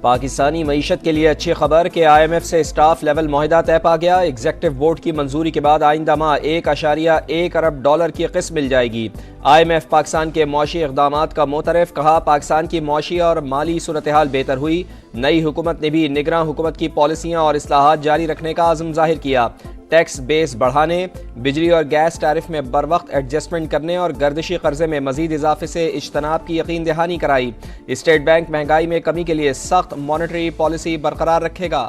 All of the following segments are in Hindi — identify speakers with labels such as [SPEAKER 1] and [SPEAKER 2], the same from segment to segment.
[SPEAKER 1] पाकिस्तानी मईशत के लिए अच्छी खबर कि IMF से स्टाफ लेवल मुआहदा तय पा गया। एग्जेक्टिव बोर्ड की मंजूरी के बाद आइंदा माह $1.1 अरब की किस्त मिल जाएगी। IMF पाकिस्तान के मुआशी इक़दामात का मोतरफ, कहा पाकिस्तान की मुआशी और माली सूरत हाल बेहतर हुई। नई हुकूमत ने भी निगरान हुकूमत की पॉलिसियाँ और इस्लाहात जारी रखने का आज़म जाहिर किया। टैक्स बेस बढ़ाने, बिजली और गैस टैरिफ में बर वक्त एडजस्टमेंट करने और गर्दिशी कर्जे में मजीद इजाफे से इज्तनाब की यकीन दहानी कराई। स्टेट बैंक महंगाई में कमी के लिए सख्त मॉनेटरी पॉलिसी बरकरार रखेगा।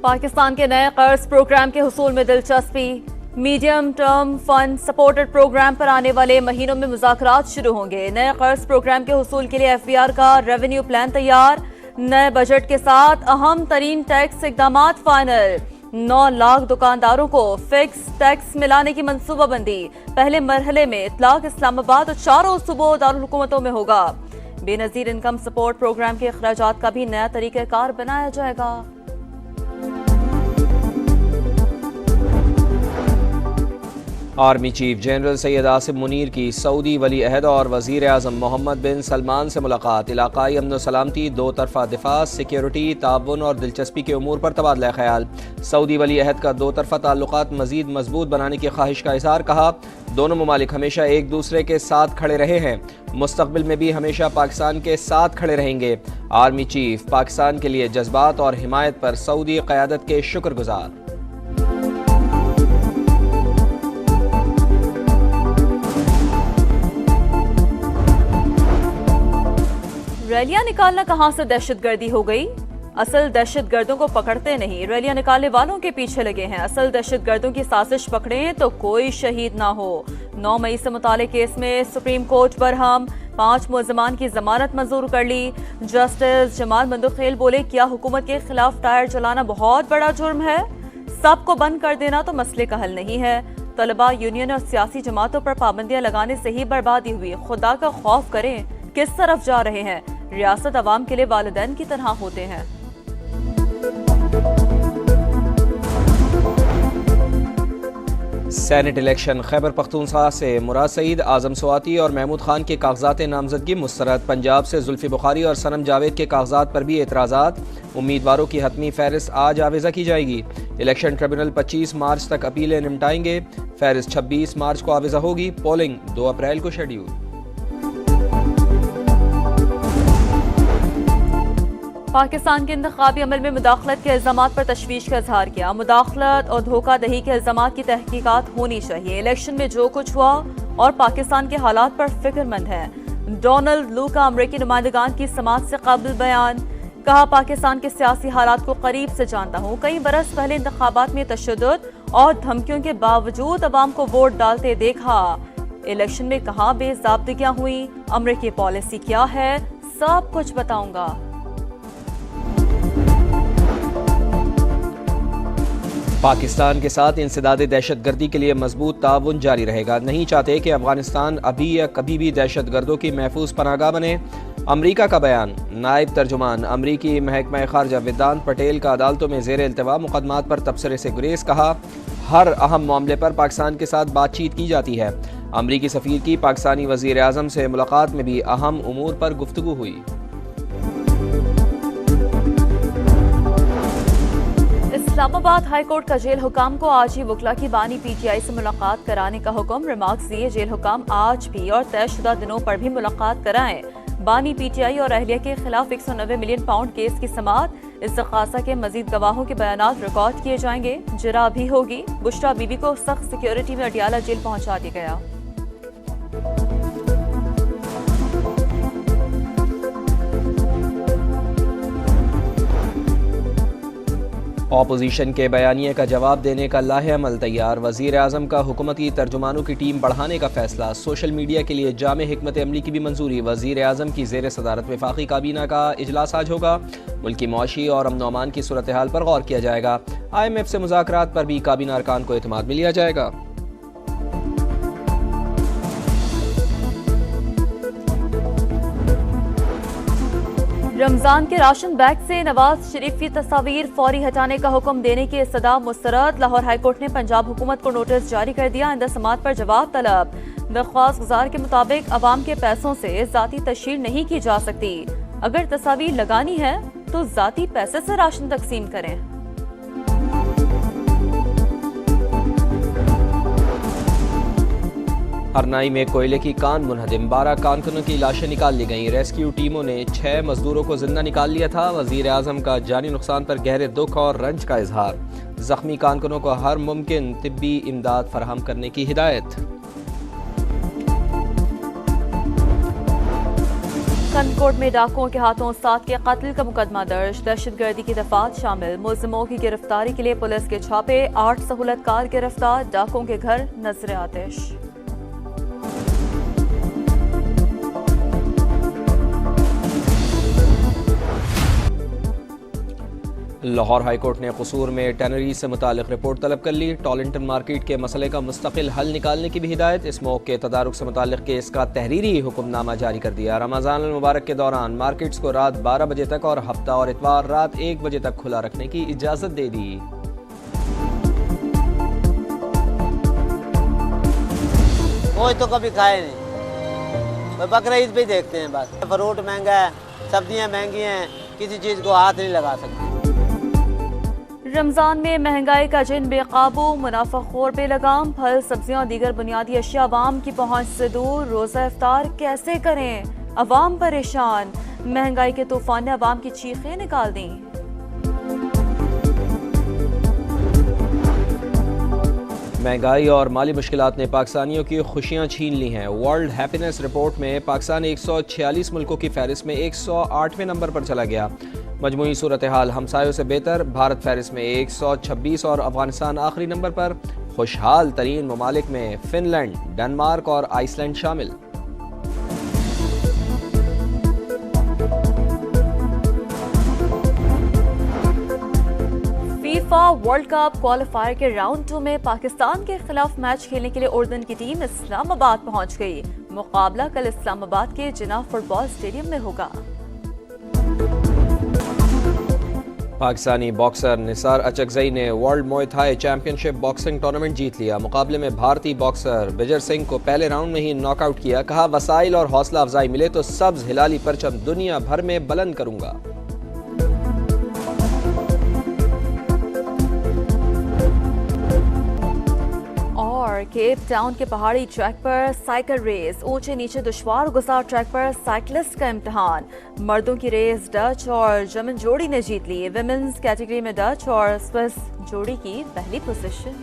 [SPEAKER 2] पाकिस्तान के नए कर्ज प्रोग्राम के हुसूल में दिलचस्पी। Medium term fund supported program पर आने वाले महीनों में मुज़ाकरात शुरू होंगे। नए कर्ज प्रोग्राम के हुसूल के लिए FBR का रेवेन्यू प्लान तैयार। नए बजट के साथ अहम तरीन टैक्स इकदामात फाइनल। 9 लाख दुकानदारों को फिक्स टैक्स मिलाने की मंसूबाबंदी। पहले मरहले में इतलाक इस्लामाबाद और चारों सूबों दारुल हुकूमतों में होगा। बेनजीर इनकम सपोर्ट प्रोग्राम के अखराजात का भी नया तरीक़ाकार बनाया जाएगा।
[SPEAKER 1] Army chief general Syed Asim Munir की सऊदी वली अहद और वज़ीर आज़म मोहम्मद बिन सलमान से मुलाकात। इलाकाई अमन सलामती, दो तरफा दिफा, सिक्योरिटी, ताउन और दिलचस्पी के उमूर पर तबादला ख्याल। सऊदी वली अहद का दो तरफा ताल्लुकात मजीद मजबूत बनाने की ख्वाहिश का इज़हार। कहा दोनों ममालिक हमेशा एक दूसरे के साथ खड़े रहे हैं, मुस्तकबिल में भी हमेशा पाकिस्तान के साथ खड़े रहेंगे। आर्मी चीफ पाकिस्तान के लिए जज्बात और हिमायत पर सऊदी क़यादत के शुक्रगुजार।
[SPEAKER 2] रैलियां निकालना कहां से दहशतगर्दी हो गई? असल दहशतगर्दों को पकड़ते नहीं, रैलियां निकालने वालों के पीछे लगे हैं। असल दहशतगर्दों की साजिश पकड़ें तो कोई शहीद ना हो। 9 मई से मुताले केस में सुप्रीम कोर्ट बरहम, 5 मुलजमान की जमानत मंजूर कर ली। जस्टिस जमाल मंदुखेल बोले, क्या हुकूमत के खिलाफ टायर जलाना बहुत बड़ा जुर्म है? सबको बंद कर देना तो मसले का हल नहीं है। तलबा यूनियन और सियासी जमातों पर पाबंदियां लगाने से ही बर्बादी हुई। खुदा का खौफ करें, किस तरफ जा रहे हैं? रियासत अवाम के लिए वालिदैन की तरह होते हैं।
[SPEAKER 1] सेनेट इलेक्शन खैबर पख्तूनख्वा से मुराद सईद, आजम स्वाति और महमूद खान के कागजात नामजदगी मुस्तरद। पंजाब से जुल्फी बुखारी और सनम जावेद के कागजात पर भी एतराज़ात। उम्मीदवारों की हतमी फहरिस्त आज आवेजा की जाएगी। इलेक्शन ट्रिब्यूनल 25 मार्च तक अपीलें निपटाएंगे। फहरिस्त 26 मार्च को आवेजा होगी। पोलिंग 2 अप्रैल को शेड्यूल।
[SPEAKER 2] पाकिस्तान के इंतखाबी अमल में मुदाखलत के इल्जामात पर तशवीश का इजहार किया। मुदाखलत और धोखाधही के इल्जामात की तहकीकात होनी चाहिए। इलेक्शन में जो कुछ हुआ और पाकिस्तान के हालात पर फिक्रमंद है। डोनाल्ड लू का अमरीकी नुमाइंदगान की समाअत से कबल बयान। कहा पाकिस्तान के सियासी हालात को करीब से जानता हूँ। कई बरस पहले इंतखाबात में तशद्दुद और धमकियों के बावजूद अवाम को वोट डालते देखा। इलेक्शन में कहाँ बेज़ाब्तियाँ हुई, अमरीकी पॉलिसी क्या है, सब कुछ बताऊंगा।
[SPEAKER 1] पाकिस्तान के साथ इंसदाद दहशतगर्दी के लिए मजबूत ताउन जारी रहेगा। नहीं चाहते कि अफगानिस्तान अभी या कभी भी दहशतगर्दों की महफूज पनाहगाह बने। अमरीका का बयान। नायब तर्जुमान अमरीकी महकमा खारजा वेदांत पटेल का अदालतों में ज़ेर इल्तवा मुकदमात पर तबसरे से गुरेज। कहा हर अहम मामले पर पाकिस्तान के साथ बातचीत की जाती है। अमरीकी सफ़ीर की पाकिस्तानी वज़ीर आज़म से मुलाकात में भी अहम उमूर पर गुफ्तगू हुई।
[SPEAKER 2] इस्लामाबाद हाई कोर्ट का जेल हुकाम को आज ही वकला की बानी PTI से मुलाकात कराने का हुक्म। रिमार्क्स दिए जेल हुकाम आज भी और तयशुदा दिनों पर भी मुलाकात कराएं। बानी PTI और अहलिया के खिलाफ 190 मिलियन पाउंड केस की समाअत। इस्तग़ासा के मजीद गवाहों के बयानात रिकॉर्ड किए जाएंगे। जरा भी होगी। बुशरा बीबी को सख्त सिक्योरिटी में अडियाला जेल पहुंचा दिया गया।
[SPEAKER 1] ऑपोजिशन के बयानिए का जवाब देने का लाहे-अमल तैयार। वज़ीर आज़म का हुकूमती तर्जुमानों की टीम बढ़ाने का फैसला। सोशल मीडिया के लिए जामे हिकमत अमली की भी मंजूरी। वज़ीर आज़म की ज़ेर सदारत वफाकी काबीना का इजलास आज होगा। मुल्की मौशी और अमन अमान की सूरत हाल पर गौर किया जाएगा। IMF से मुज़ाकरात पर भी काबीना अरकान को एतमाद में लिया जाएगा।
[SPEAKER 2] रमजान के राशन बैग से नवाज शरीफ की तस्वीर फौरी हटाने का हुक्म देने की सदा मुस्तरद। लाहौर हाईकोर्ट ने पंजाब हुकूमत को नोटिस जारी कर दिया। आइंदा समात पर जवाब तलब। दरख्वास्त गुजार के मुताबिक अवाम के पैसों से जाती तशहीर नहीं की जा सकती। अगर तस्वीर लगानी है तो जाती पैसे से राशन तकसीम करें।
[SPEAKER 1] हरनाई में कोयले की कान मुनहदिम, 12 कारकुनों की लाशें निकाल ली गईं। रेस्क्यू टीमों ने 6 मजदूरों को जिंदा निकाल लिया था। वजीर आजम का जानी नुकसान पर गहरे दुख और रंज का इजहार। जख्मी कारकुनों को हर मुमकिन तिब्बी इमदाद फराहम करने की हिदायत।
[SPEAKER 2] कनकोट में डाकुओं के हाथों 7 के कत्ल का मुकदमा दर्ज। दहशतगर्दी की दफात शामिल। मुलजिमों की गिरफ्तारी के लिए पुलिस के छापे। 8 सहूलतकार गिरफ्तार। डाकुओं के घर नजर आतिश।
[SPEAKER 1] लाहौर हाईकोर्ट ने कसूर में टैनरी से मुतालिक रिपोर्ट तलब कर ली। टॉलिंटन मार्केट के मसले का मुस्तकिल हल निकालने की भी हिदायत। स्मोक के तदारुक से मुतालिक केस का तहरीरी हुक्मनामा जारी कर दिया। रमजान अल मुबारक के दौरान मार्केट्स को रात 12 बजे तक और हफ्ता और इतवार रात 1 बजे तक खुला रखने की इजाज़त दे दी।
[SPEAKER 3] वो तो कभी खाए नहीं, बकरा ईद पे देखते हैं बस। फ्रूट महंगा है, सब्जियां महंगी हैं, किसी चीज़ को हाथ नहीं लगा सकते।
[SPEAKER 2] रमजान में महंगाई का जिन बेकाबू, मुनाफाखोर बेलगाम। फल, सब्जियां, दीगर बुनियादी अशिया अवाम की पहुंच से दूर। रोजा इफ्तार कैसे करें, अवाम परेशान। महंगाई के तूफान ने अवाम की चीखें निकाल दी।
[SPEAKER 1] महंगाई और माली मुश्किलात ने पाकिस्तानियों की खुशियां छीन ली हैं। वर्ल्ड हैप्पीनेस रिपोर्ट में पाकिस्तान 146 मुल्कों की फहरिस्त में 108वें नंबर पर चला गया। मजमूई सूरत हाल हमसायों से बेहतर। भारत फहरिस्त में 126 और अफगानिस्तान आखिरी नंबर पर। खुशहाल तरीन ममालिक में फिनलैंड, डेनमार्क और आइसलैंड शामिल।
[SPEAKER 2] फीफा वर्ल्ड कप क्वालिफायर के राउंड 2 में पाकिस्तान के खिलाफ मैच खेलने के लिए उर्दन की टीम इस्लामाबाद पहुंच गई। मुकाबला कल इस्लामाबाद के जिना फुटबॉल स्टेडियम में होगा।
[SPEAKER 1] पाकिस्तानी बॉक्सर निसार अचकजई ने world muay Thai championship boxing tournament जीत लिया। मुकाबले में भारतीय बॉक्सर बिजर सिंह को पहले राउंड में ही नॉकआउट किया। कहा, वसाइल और हौसला अफजाई मिले तो सब्ज हिलाली परचम दुनिया भर में बुलंद करूंगा।
[SPEAKER 2] और केप टाउन के पहाड़ी ट्रैक पर साइकिल रेस। ऊंचे नीचे दुश्वार गुजार ट्रैक पर साइकिलिस्ट का इम्तिहान। मर्दों की रेस डच और जर्मन जोड़ी ने जीत ली। विमेंस कैटेगरी में डच और स्विस जोड़ी की पहली पोजीशन।